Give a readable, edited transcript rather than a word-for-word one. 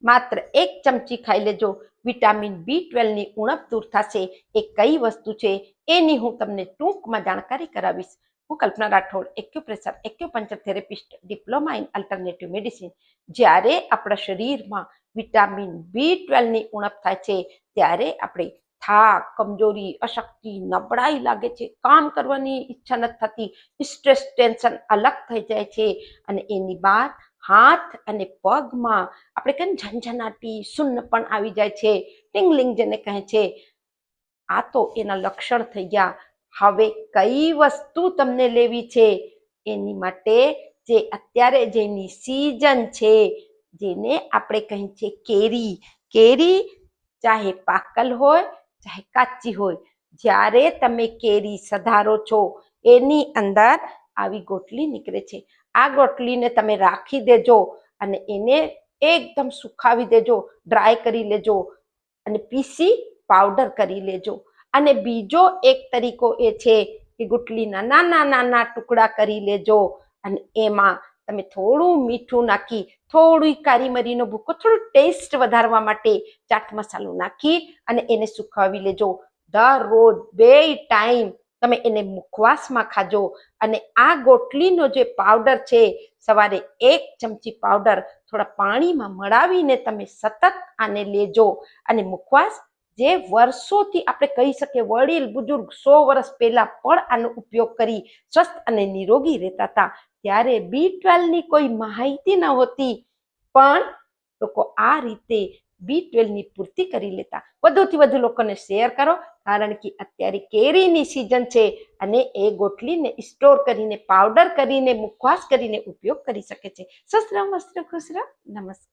માત્ર 1 ચમચી ખાઈ લેજો. વિટામિન B12 ની ઉણપ દૂર થશે. એ કઈ વસ્તુ છે એની હું તમને ટૂંકમાં જાણકારી કરાવીશ. હું Kalpana Rathod, acupressure acupuncture therapist, diploma in alternative medicine. જ્યારે આપણા શરીરમાં વિટામિન B12 ની ઉણપ થાય છે ત્યારે આપણે થાક, કમજોરી, અશક્તિ, નબળાઈ લાગે છે, કામ કરવાની ઈચ્છા નથી થતી, સ્ટ્રેસ, ટેન્શન અલગ થઈ જાય છે અને એની બાદ હાથ અને પગમાં આપણે કહીએ ઝંઝનાટી, શૂન્ય પણ આવી જાય છે, ટિંગલિંગ જેને કહે છે. આ તો એના લક્ષણ થઈ ગયા. હવે કઈ વસ્તુ તમને લેવી છે એની માટે જે અત્યારે જેની સીઝન છે, જેને આપણે કહીએ છીએ કેરી. કેરી ચાહે પાકલ હોય ચાહે કાચી હોય, જ્યારે તમે કેરી સધારો છો એની અંદર આવી ગોટલી નીકળે છે. આ ગોટલીને તમે રાખી દેજો અને એને એકદમ સુખાવી દેજો, ડ્રાય કરી લેજો અને પીસી પાવડર કરી લેજો. અને બીજો એક તરીકો એ છે કે ગુટલીના નાના નાના ટુકડા કરી લેજો અને એમાં તમે થોડું મીઠું નાખી, થોડી કાળી મરીનો ભૂકો, થોડું ટેસ્ટ વધારવા માટે ચાટ મસાલો નાખી અને એને સુખાવી લેજો. દરરોજ 2 ટાઈમ તમે એને મુખવાસમાં ખાજો. અને આ ગોટલીનો જે પાવડર છે, સવારે 1 ચમચી પાવડર થોડા પાણીમાં મળાવીને તમે સતત આને લેજો. અને મુખવાસ જે વર્ષોથી આપણે કહી શકીએ વડીલ બુજુર્ગ 100 વર્ષ પહેલા પણ આનો ઉપયોગ કરી સ્વસ્થ અને નિરોગી રહેતા હતા, ત્યારે B12 ની કોઈ માહિતી ન હોતી, પણ લોકો આ રીતે B12 ની પૂર્તિ કરી લેતા. વધુથી વધુ લોકોને શેર કરો, કારણ કે અત્યારે કેરીની સિઝન છે અને એ ગોટલીને સ્ટોર કરીને પાવડર કરીને મુખવાસ કરીને ઉપયોગ કરી શકે છે. સ્વસ્થ રહો, મસ્ત રહો, ખુશ રહો. નમસ્કાર.